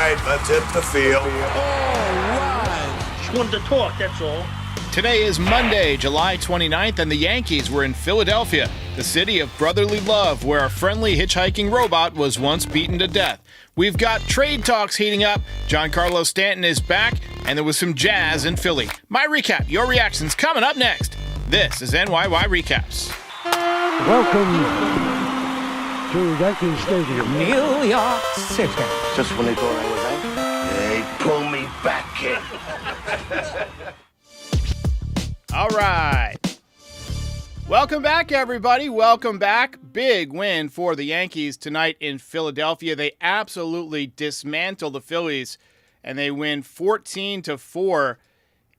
right, let's hit the field. All right. Just wanted to talk, that's all. Today is Monday, July 29th, and the Yankees were in Philadelphia, the city of brotherly love, where a friendly hitchhiking robot was once beaten to death. We've got trade talks heating up, Giancarlo Stanton is back, and there was some jazz in Philly. My recap, your reactions coming up next. This is NYY Recaps. Welcome to Yankee Stadium, New York City. Just when they thought I was out, they pull me back, kid. All right. Welcome back, everybody. Welcome back. Big win for the Yankees tonight in Philadelphia. They absolutely dismantled the Phillies, and they win 14-4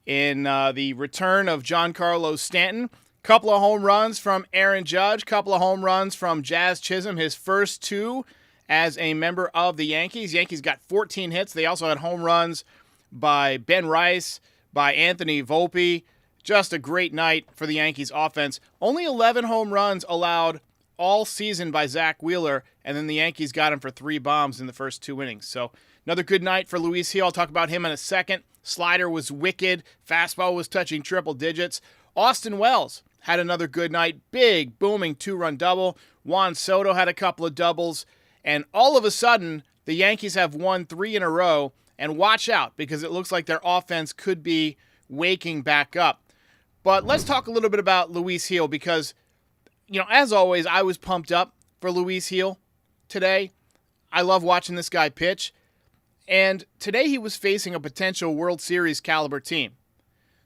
in the return of Giancarlo Stanton. Couple of home runs from Aaron Judge, couple of home runs from Jazz Chisholm, his first two as a member of the Yankees. Yankees got 14 hits. They also had home runs by Ben Rice, by Anthony Volpe. Just a great night for the Yankees offense. Only 11 home runs allowed all season by Zach Wheeler, and then the Yankees got him for 3 bombs in the first 2 innings. So another good night for Luis Gil. I'll talk about him in a second. Slider was wicked. Fastball was touching triple digits. Austin Wells had another good night. Big, booming 2-run double. Juan Soto had a couple of doubles. And all of a sudden, the Yankees have won 3 in a row. And watch out, because it looks like their offense could be waking back up. But let's talk a little bit about Luis Gil because, as always, I was pumped up for Luis Gil today. I love watching this guy pitch. And today he was facing a potential World Series caliber team.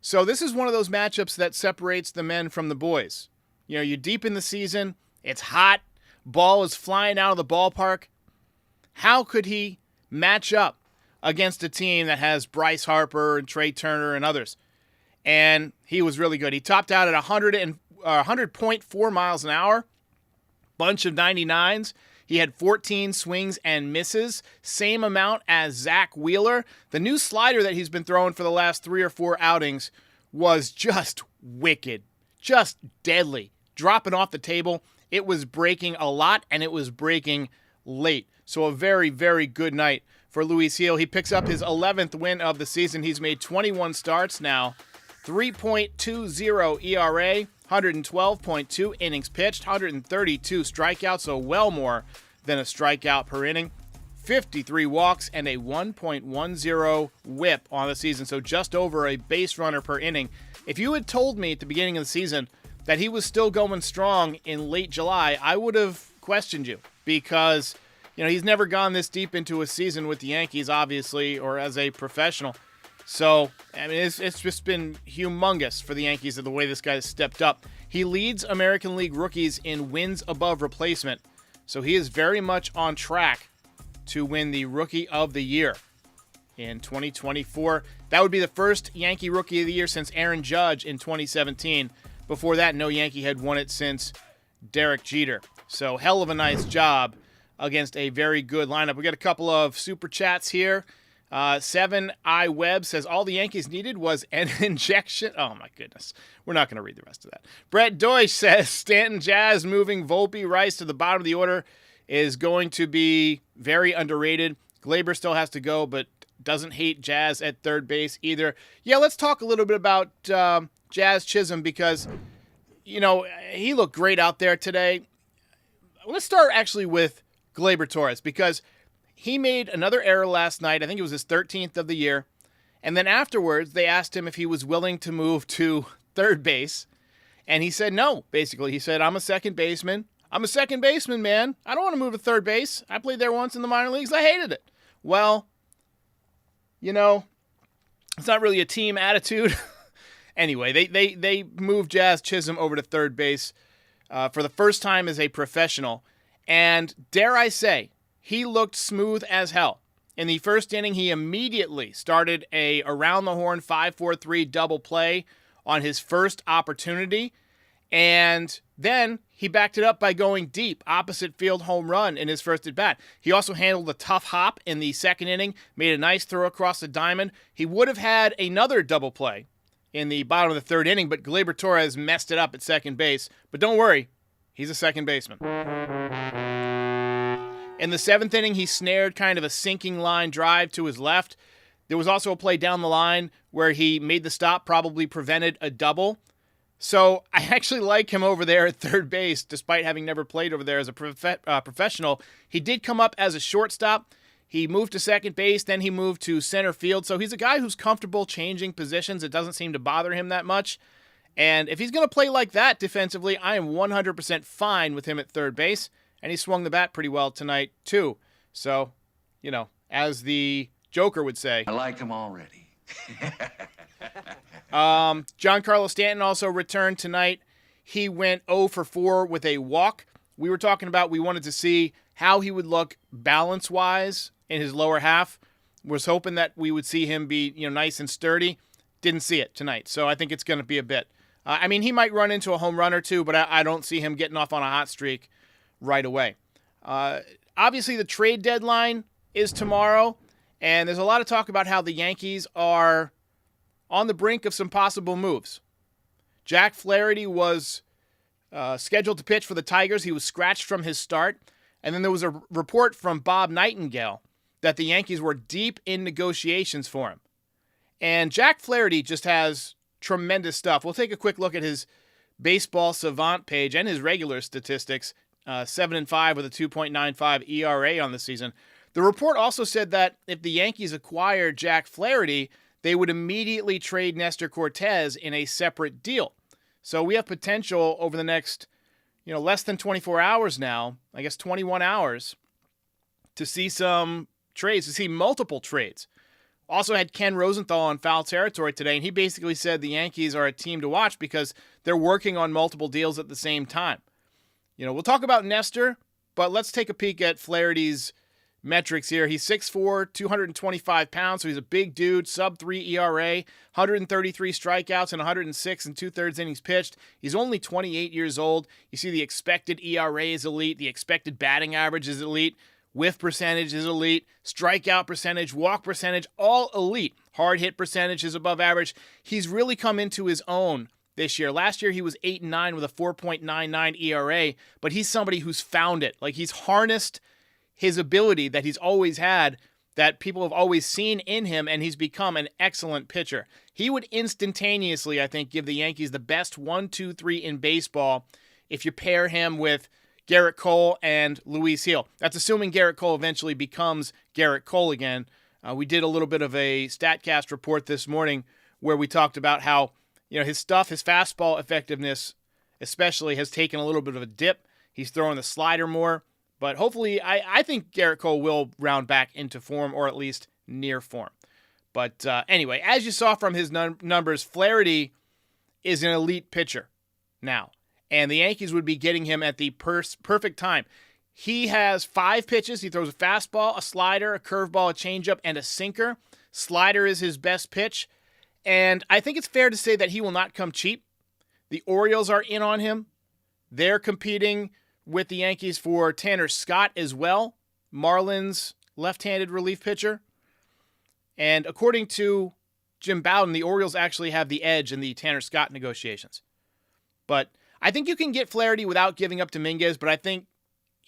So this is one of those matchups that separates the men from the boys. You're deep in the season. It's hot. Ball is flying out of the ballpark. How could he match up against a team that has Bryce Harper and Trey Turner and others? And he was really good. He topped out at 100.4 miles an hour, bunch of 99s. He had 14 swings and misses, same amount as Zach Wheeler. The new slider that he's been throwing for the last 3 or 4 outings was just wicked, just deadly, dropping off the table. It was breaking a lot, and it was breaking late. So a very, very good night for Luis Gil. He picks up his 11th win of the season. He's made 21 starts now. 3.20 ERA, 112.2 innings pitched, 132 strikeouts, so well more than a strikeout per inning, 53 walks, and a 1.10 whip on the season, so just over a base runner per inning. If you had told me at the beginning of the season that he was still going strong in late July, I would have questioned you because, he's never gone this deep into a season with the Yankees, obviously, or as a professional. So, it's just been humongous for the Yankees the way this guy has stepped up. He leads American League rookies in wins above replacement. So he is very much on track to win the Rookie of the Year in 2024. That would be the first Yankee Rookie of the Year since Aaron Judge in 2017. Before that, no Yankee had won it since Derek Jeter. So hell of a nice job against a very good lineup. We got a couple of super chats here. 7I Webb says all the Yankees needed was an injection. Oh, my goodness. We're not going to read the rest of that. Brett Deutsch says Stanton Jazz moving Volpe Rice to the bottom of the order is going to be very underrated. Glaber still has to go, but doesn't hate Jazz at third base either. Yeah, let's talk a little bit about Jazz Chisholm because, he looked great out there today. Let's start actually with Glaber Torres because he made another error last night. I think it was his 13th of the year. And then afterwards, they asked him if he was willing to move to third base. And he said no, basically. He said, I'm a second baseman. I'm a second baseman, man. I don't want to move to third base. I played there once in the minor leagues. I hated it. Well, it's not really a team attitude. Anyway, they moved Jazz Chisholm over to third base for the first time as a professional. And dare I say, he looked smooth as hell. In the first inning, he immediately started a around-the-horn 5-4-3 double play on his first opportunity, and then he backed it up by going deep, opposite field home run in his first at-bat. He also handled a tough hop in the second inning, made a nice throw across the diamond. He would have had another double play in the bottom of the third inning, but Glaber Torres messed it up at second base. But don't worry, he's a second baseman. In the 7th inning, he snared kind of a sinking line drive to his left. There was also a play down the line where he made the stop, probably prevented a double. So I actually like him over there at third base, despite having never played over there as a professional. He did come up as a shortstop. He moved to second base, then he moved to center field. So he's a guy who's comfortable changing positions. It doesn't seem to bother him that much. And if he's going to play like that defensively, I am 100% fine with him at third base. And he swung the bat pretty well tonight, too. So, as the Joker would say. I like him already. Giancarlo Stanton also returned tonight. He went 0 for 4 with a walk. We were talking about we wanted to see how he would look balance-wise in his lower half. Was hoping that we would see him be nice and sturdy. Didn't see it tonight, so I think it's going to be a bit. He might run into a home run or two, but I don't see him getting off on a hot streak right away. Obviously, the trade deadline is tomorrow, and there's a lot of talk about how the Yankees are on the brink of some possible moves. Jack Flaherty was scheduled to pitch for the Tigers. He was scratched from his start, and then there was a report from Bob Nightingale that the Yankees were deep in negotiations for him. And Jack Flaherty just has tremendous stuff. We'll take a quick look at his Baseball Savant page and his regular statistics. 7-5 with a 2.95 ERA on the season. The report also said that if the Yankees acquired Jack Flaherty, they would immediately trade Nestor Cortes in a separate deal. So we have potential over the next, less than 24 hours now, I guess 21 hours, to see some trades, to see multiple trades. Also had Ken Rosenthal on Foul Territory today, and he basically said the Yankees are a team to watch because they're working on multiple deals at the same time. We'll talk about Nestor, but let's take a peek at Flaherty's metrics here. He's 6'4", 225 pounds, so he's a big dude, sub-3 ERA, 133 strikeouts and 106 and 2/3 innings pitched. He's only 28 years old. You see the expected ERA is elite, the expected batting average is elite, whiff percentage is elite, strikeout percentage, walk percentage, all elite. Hard hit percentage is above average. He's really come into his own this year. Last year, he was 8-9 with a 4.99 ERA, but he's somebody who's found it. Like, he's harnessed his ability that he's always had, that people have always seen in him, and he's become an excellent pitcher. He would instantaneously, I think, give the Yankees the best 1-2-3 in baseball if you pair him with Garrett Cole and Luis Gil. That's assuming Garrett Cole eventually becomes Garrett Cole again. We did a little bit of a StatCast report this morning where we talked about how his stuff, his fastball effectiveness especially, has taken a little bit of a dip. He's throwing the slider more. But hopefully, I think Garrett Cole will round back into form, or at least near form. But anyway, as you saw from his numbers, Flaherty is an elite pitcher now. And the Yankees would be getting him at the perfect time. He has 5 pitches. He throws a fastball, a slider, a curveball, a changeup, and a sinker. Slider is his best pitch. And I think it's fair to say that he will not come cheap. The Orioles are in on him. They're competing with the Yankees for Tanner Scott as well, Marlins left-handed relief pitcher. And according to Jim Bowden, the Orioles actually have the edge in the Tanner Scott negotiations. But I think you can get Flaherty without giving up Dominguez, but I think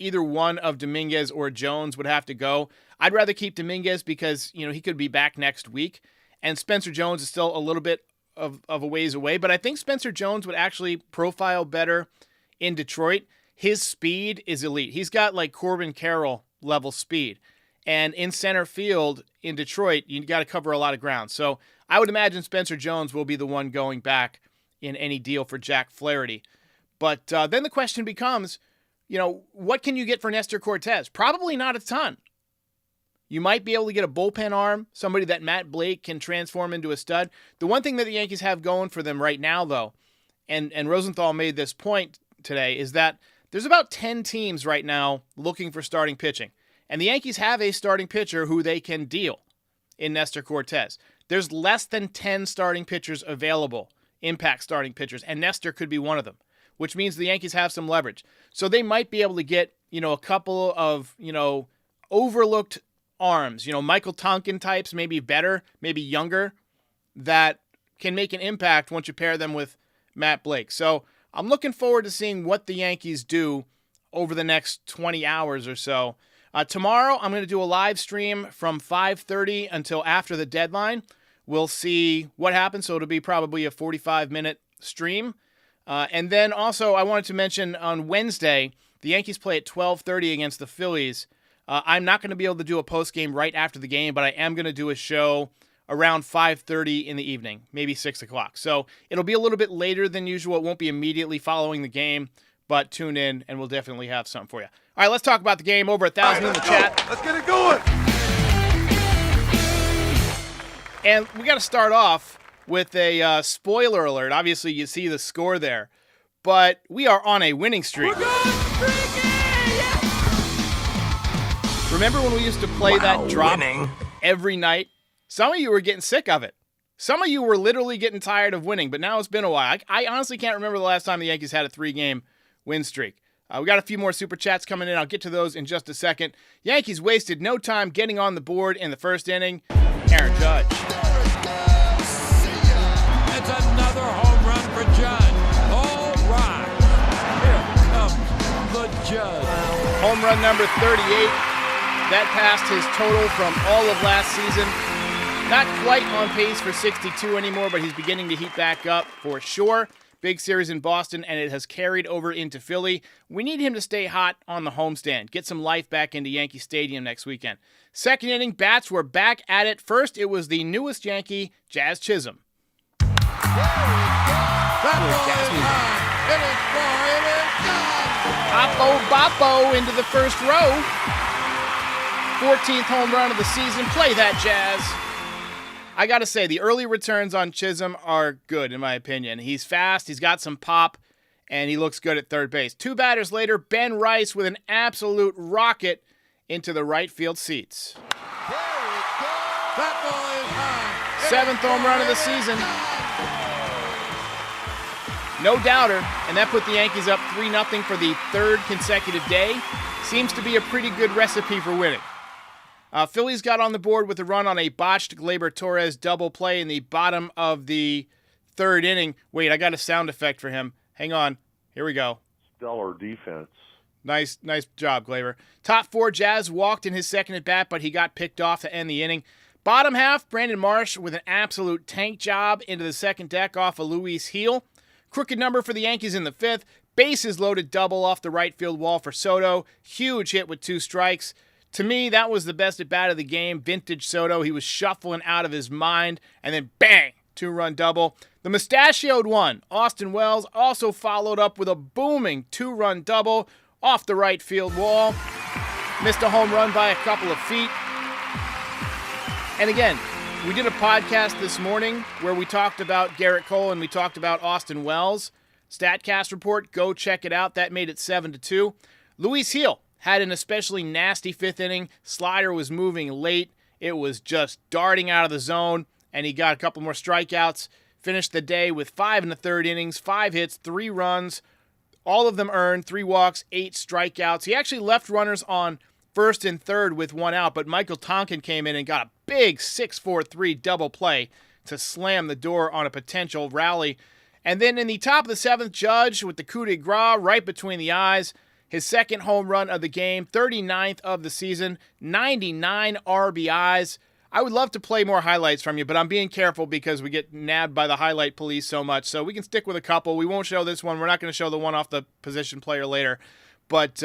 either one of Dominguez or Jones would have to go. I'd rather keep Dominguez because, he could be back next week. And Spencer Jones is still a little bit of a ways away, but I think Spencer Jones would actually profile better in Detroit. His speed is elite. He's got like Corbin Carroll level speed. And in center field in Detroit, you got to cover a lot of ground. So I would imagine Spencer Jones will be the one going back in any deal for Jack Flaherty. But then the question becomes, what can you get for Nestor Cortes? Probably not a ton. You might be able to get a bullpen arm, somebody that Matt Blake can transform into a stud. The one thing that the Yankees have going for them right now, though, and Rosenthal made this point today, is that there's about 10 teams right now looking for starting pitching. And the Yankees have a starting pitcher who they can deal in Nestor Cortes. There's less than 10 starting pitchers available, impact starting pitchers, and Nestor could be one of them, which means the Yankees have some leverage. So they might be able to get, a couple of, overlooked arms, Michael Tonkin types, maybe better, maybe younger, that can make an impact once you pair them with Matt Blake. So I'm looking forward to seeing what the Yankees do over the next 20 hours or so. Tomorrow, I'm going to do a live stream from 5:30 until after the deadline. We'll see what happens, so it'll be probably a 45-minute stream. And then also, I wanted to mention on Wednesday, the Yankees play at 12:30 against the Phillies. I'm not going to be able to do a postgame right after the game, but I am going to do a show around 5:30 in the evening, maybe 6 o'clock. So it'll be a little bit later than usual. It won't be immediately following the game, but tune in, and we'll definitely have something for you. All right, let's talk about the game. Over 1,000 in the chat. Let's get it going. And we got to start off with a spoiler alert. Obviously, you see the score there, but we are on a winning streak. Remember when we used to play that drop every night? Some of you were getting sick of it. Some of you were literally getting tired of winning, but now it's been a while. I honestly can't remember the last time the Yankees had a 3-game win streak. We got a few more super chats coming in. I'll get to those in just a second. Yankees wasted no time getting on the board in the first inning. Aaron Judge. It's another home run for Judge. All right. Here comes the Judge. Home run number 38. That passed his total from all of last season. Not quite on pace for 62 anymore, but he's beginning to heat back up for sure. Big series in Boston, and it has carried over into Philly. We need him to stay hot on the homestand, get some life back into Yankee Stadium next weekend. Second inning, bats were back at it. First, it was the newest Yankee, Jazz Chisholm. Boppo into the first row. 14th home run of the season. Play that, Jazz. I got to say, the early returns on Chisholm are good, in my opinion. He's fast, he's got some pop, and he looks good at third base. 2 batters later, Ben Rice with an absolute rocket into the right field seats. 7th home run of the season. No doubter, and that put the Yankees up 3-0 for the 3rd consecutive day. Seems to be a pretty good recipe for winning. Phillies got on the board with a run on a botched Gleyber-Torres double play in the bottom of the 3rd inning. Wait, I got a sound effect for him. Hang on. Here we go. Stellar defense. Nice job, Gleyber. Top 4, Jazz walked in his second at bat, but he got picked off to end the inning. Bottom half, Brandon Marsh with an absolute tank job into the second deck off of Luis Heel. Crooked number for the Yankees in the 5th. Bases loaded double off the right field wall for Soto. Huge hit with 2 strikes. To me, that was the best at bat of the game. Vintage Soto. He was shuffling out of his mind. And then bang, 2-run double. The mustachioed one, Austin Wells, also followed up with a booming 2-run double off the right field wall. Missed a home run by a couple of feet. And again, we did a podcast this morning where we talked about Garrett Cole and we talked about Austin Wells. StatCast report, go check it out. That made it 7-2. Luis Heel had an especially nasty 5th inning. Slider was moving late. It was just darting out of the zone, and he got a couple more strikeouts. Finished the day with 5 1/3 innings, 5 hits, 3 runs, all of them earned, 3 walks, 8 strikeouts. He actually left runners on first and third with 1 out, but Michael Tonkin came in and got a big 6-4-3 double play to slam the door on a potential rally. And then in the top of the 7th, Judge with the coup de grace right between the eyes. His 2nd home run of the game, 39th of the season, 99 RBIs. I would love to play more highlights from you, but I'm being careful because we get nabbed by the highlight police so much. So we can stick with a couple. We won't show this one. We're not going to show the one off the position player later. But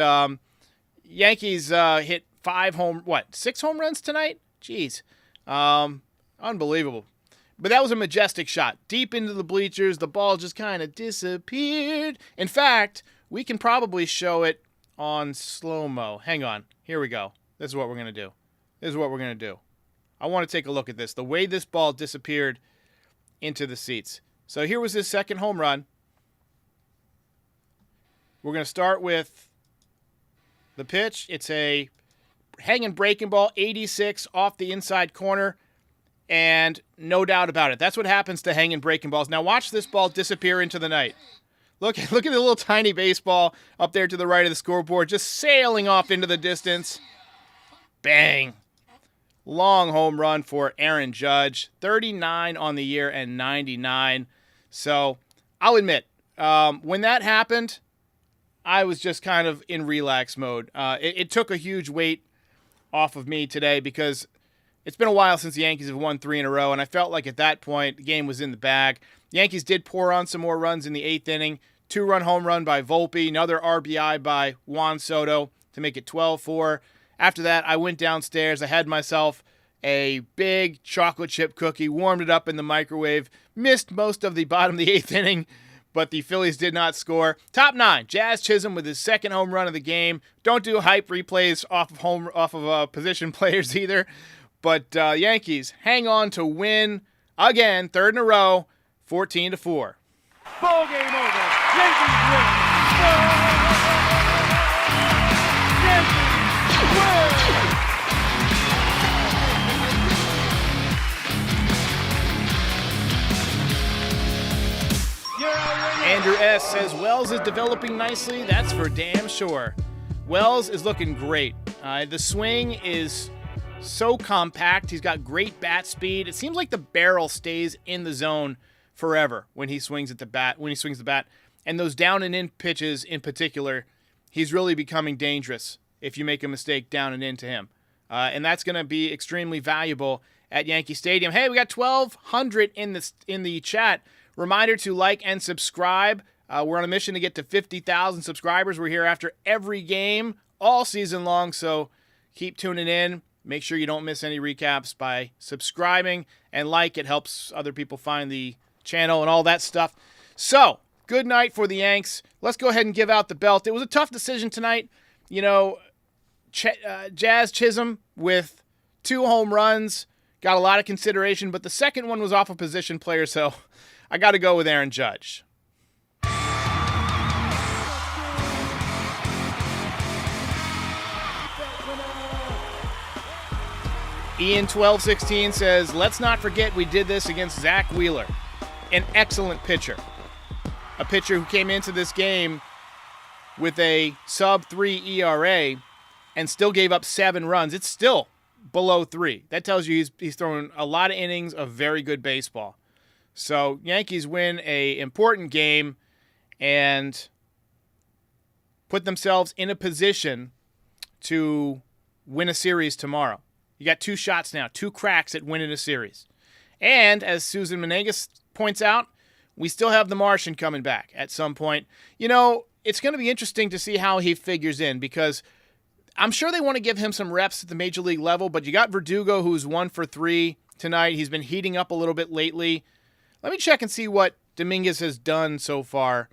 Yankees hit 6 home runs tonight? Jeez. Unbelievable. But that was a majestic shot. Deep into the bleachers. The ball just kind of disappeared. In fact, we can probably show it on slow-mo. Hang on. Here we go. This is what we're going to do. I want to take a look at this. The way this ball disappeared into the seats. So here was his 2nd home run. We're going to start with the pitch. It's a hanging breaking ball, 86 off the inside corner. And no doubt about it. That's what happens to hanging breaking balls. Now watch this ball disappear into the night. Look at the little tiny baseball up there to the right of the scoreboard, just sailing off into the distance. Bang. Long home run for Aaron Judge. 39 on the year and 99. So I'll admit, when that happened, I was just kind of in relax mode. It took a huge weight off of me today because it's been a while since the Yankees have won 3 in a row, and I felt like at that point the game was in the bag. The Yankees did pour on some more runs in the 8th inning. 2-run home run by Volpe, another RBI by Juan Soto to make it 12-4. After that, I went downstairs. I had myself a big chocolate chip cookie, warmed it up in the microwave, missed most of the bottom of the 8th inning, but the Phillies did not score. Top 9, Jazz Chisholm with his second home run of the game. Don't do hype replays off of position players either. But Yankees hang on to win again, 3rd in a row, 14-4. Ball game over. Yankees win. Yankees win. Andrew S. says Wells is developing nicely. That's for damn sure. Wells is looking great. The swing is so compact. He's got great bat speed. It seems like the barrel stays in the zone forever when he swings the bat. And those down and in pitches in particular, he's really becoming dangerous if you make a mistake down and into him. And that's going to be extremely valuable at Yankee Stadium. Hey, we got 1,200 in the chat. Reminder to like and subscribe. We're on a mission to get to 50,000 subscribers. We're here after every game all season long, so keep tuning in. Make sure you don't miss any recaps by subscribing and like. It helps other people find the channel and all that stuff. So, good night for the Yanks. Let's go ahead and give out the belt. It was a tough decision tonight. You know, Jazz Chisholm with 2 home runs got a lot of consideration, but the second one was off a position player, so I got to go with Aaron Judge. Ian1216 says, let's not forget we did this against Zach Wheeler, an excellent pitcher. A pitcher who came into this game with a sub-3 ERA and still gave up 7 runs. It's still below 3. That tells you he's thrown a lot of innings of very good baseball. So Yankees win a important game and put themselves in a position to win a series tomorrow. You got 2 shots now, 2 cracks at winning a series. And as Susan Menegas points out, we still have the Martian coming back at some point. You know, it's going to be interesting to see how he figures in because I'm sure they want to give him some reps at the major league level, but you got Verdugo, who's 1 for 3 tonight. He's been heating up a little bit lately. Let me check and see what Dominguez has done so far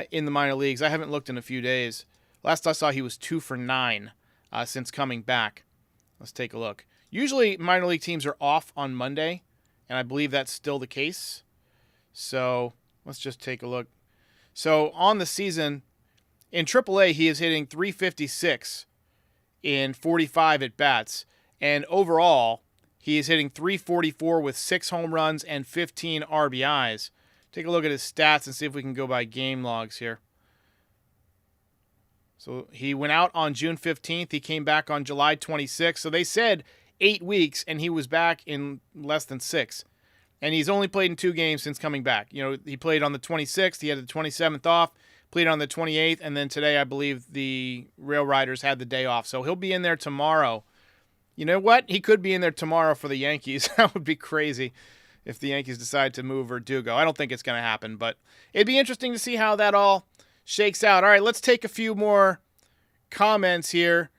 in the minor leagues. I haven't looked in a few days. Last I saw, he was 2 for 9 since coming back. Let's take a look. Usually minor league teams are off on Monday, and I believe that's still the case. So let's just take a look. So on the season, in AAA, he is hitting .356 in 45 at-bats. And overall, he is hitting .344 with 6 home runs and 15 RBIs. Take a look at his stats and see if we can go by game logs here. So he went out on June 15th. He came back on July 26th. So they said 8 weeks, and he was back in less than 6. And he's only played in 2 games since coming back. You know, he played on the 26th. He had the 27th off, played on the 28th, and then today I believe the Rail Riders had the day off. So he'll be in there tomorrow. You know what? He could be in there tomorrow for the Yankees. That would be crazy if the Yankees decide to move Verdugo. I don't think it's going to happen, but it'd be interesting to see how that all shakes out. All right, let's take a few more comments here.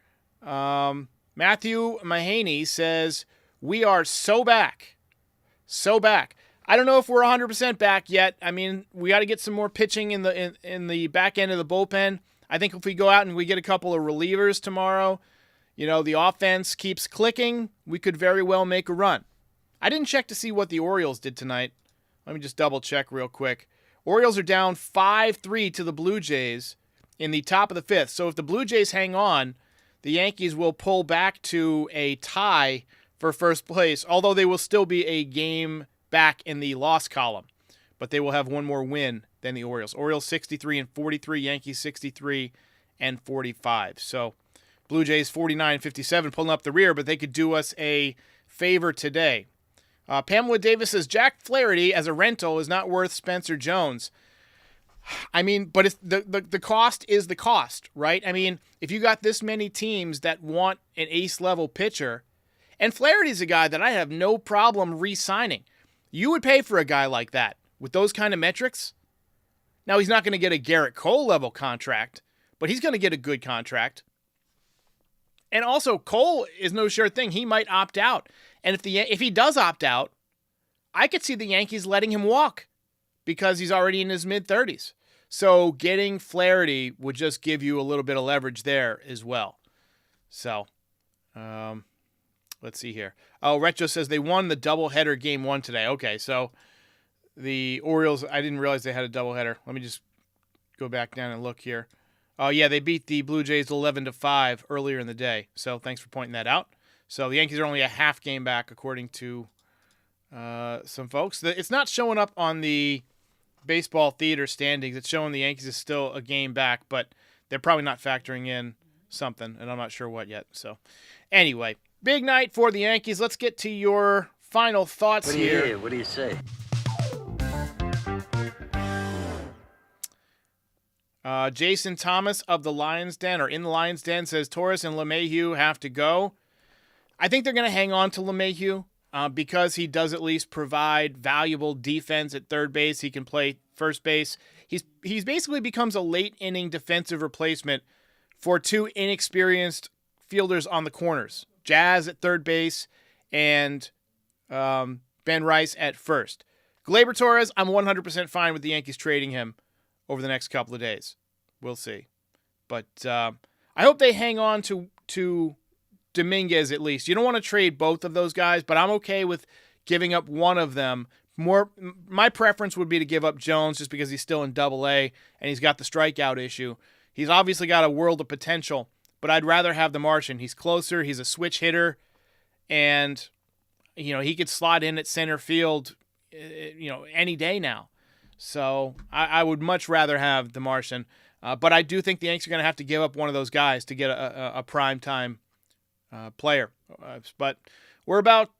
Matthew Mahaney says, we are so back. So back. I don't know if we're 100% back yet. I mean, we got to get some more pitching in the back end of the bullpen. I think if we go out and we get a couple of relievers tomorrow, you know, the offense keeps clicking, we could very well make a run. I didn't check to see what the Orioles did tonight. Let me just double check real quick. Orioles are down 5-3 to the Blue Jays in the top of the 5th. So if the Blue Jays hang on, the Yankees will pull back to a tie for first place, although they will still be a game back in the loss column. But they will have one more win than the Orioles. Orioles 63-43, Yankees 63-45. So Blue Jays 49-57, pulling up the rear, but they could do us a favor today. Pamela Davis says, Jack Flaherty as a rental is not worth Spencer Jones. I mean, but it's the cost is the cost, right? I mean, if you got this many teams that want an ace-level pitcher, and Flaherty's a guy that I have no problem re-signing. You would pay for a guy like that with those kind of metrics. Now, he's not going to get a Garrett Cole-level contract, but he's going to get a good contract. And also, Cole is no sure thing. He might opt out. And if he does opt out, I could see the Yankees letting him walk because he's already in his mid-30s. So getting Flaherty would just give you a little bit of leverage there as well. So, let's see here. Oh, Retro says they won the doubleheader game 1 today. Okay, so the Orioles, I didn't realize they had a doubleheader. Let me just go back down and look here. Oh, yeah, they beat the Blue Jays 11-5 earlier in the day. So thanks for pointing that out. So the Yankees are only a half game back, according to some folks. It's not showing up on the baseball theater standings. It's showing the Yankees is still a game back, but they're probably not factoring in something, and I'm not sure what yet. So anyway, big night for the Yankees. Let's get to your final thoughts here. What do you say? Jason Thomas of the Lions Den, or in the Lions Den, says Torres and LeMahieu have to go. I think they're going to hang on to LeMahieu because he does at least provide valuable defense at third base. He can play first base. He's basically becomes a late inning defensive replacement for two inexperienced fielders on the corners, Jazz at third base and Ben Rice at first. Gleyber Torres, I'm 100% fine with the Yankees trading him over the next couple of days. We'll see. But I hope they hang on to Dominguez at least. You don't want to trade both of those guys, but I'm okay with giving up one of them. My preference would be to give up Jones just because he's still in Double-A and he's got the strikeout issue. He's obviously got a world of potential, but I'd rather have the Martian. He's closer, he's a switch hitter, and he could slot in at center field any day now. So I would much rather have the Martian. But I do think the Yankees are going to have to give up one of those guys to get a prime-time player. But we're about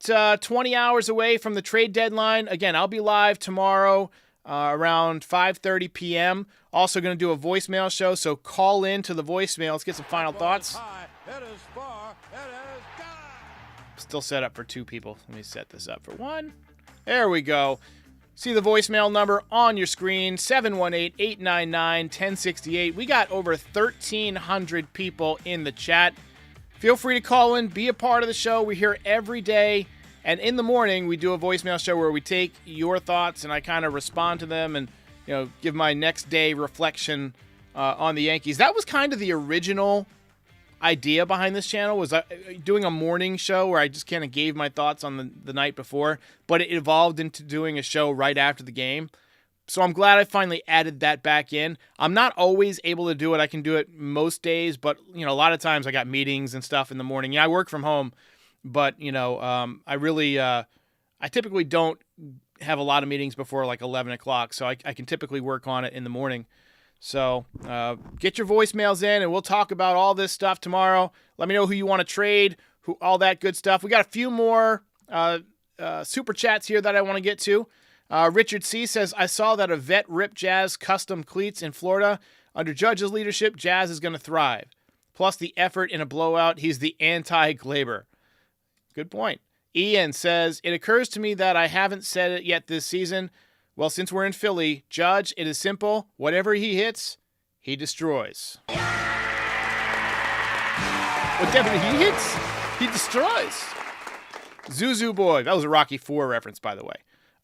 20 hours away from the trade deadline. Again, I'll be live tomorrow around 5:30 p.m. Also going to do a voicemail show, so call in to the voicemail. Let's get some final thoughts. Still set up for two people. Let me set this up for one. There we go. See the voicemail number on your screen, 718-899-1068. We got over 1,300 people in the chat. Feel free to call in, be a part of the show. We're here every day, and in the morning we do a voicemail show where we take your thoughts and I kind of respond to them and give my next day reflection on the Yankees. That was kind of the original idea behind this channel, was doing a morning show where I just kind of gave my thoughts on the night before, but it evolved into doing a show right after the game. So I'm glad I finally added that back in. I'm not always able to do it. I can do it most days, but a lot of times I got meetings and stuff in the morning. Yeah, I work from home, but I typically don't have a lot of meetings before like 11 o'clock, so I can typically work on it in the morning. So get your voicemails in, and we'll talk about all this stuff tomorrow. Let me know who you want to trade, all that good stuff. We got a few more super chats here that I want to get to. Richard C. says, I saw that a vet ripped Jazz custom cleats in Florida. Under Judge's leadership, Jazz is going to thrive. Plus the effort in a blowout, he's the anti-Gleyber. Good point. Ian says, it occurs to me that I haven't said it yet this season. Well, since we're in Philly, Judge, it is simple. Whatever he hits, he destroys. Whatever he hits, he destroys. Zuzu Boy. That was a Rocky IV reference, by the way.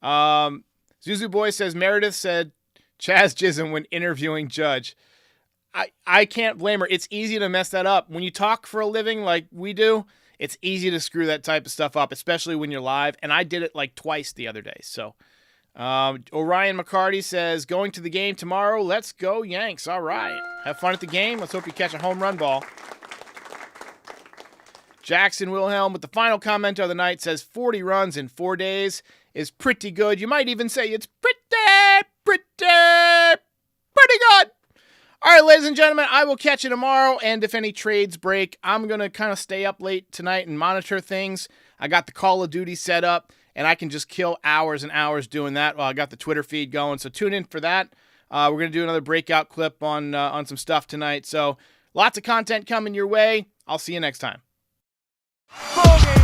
Zuzu Boy says, Meredith said Chaz Chisholm when interviewing Judge. I can't blame her. It's easy to mess that up. When you talk for a living like we do, it's easy to screw that type of stuff up, especially when you're live. And I did it like twice the other day, so... Orion McCarty says, going to the game tomorrow. Let's go, Yanks. All right. Have fun at the game. Let's hope you catch a home run ball. Jackson Wilhelm with the final comment of the night says 40 runs in 4 days is pretty good. You might even say it's pretty good. All right, ladies and gentlemen, I will catch you tomorrow. And if any trades break, I'm going to kind of stay up late tonight and monitor things. I got the Call of Duty set up, and I can just kill hours and hours doing that while I got the Twitter feed going. So tune in for that. We're going to do another breakout clip on some stuff tonight. So lots of content coming your way. I'll see you next time. Ball game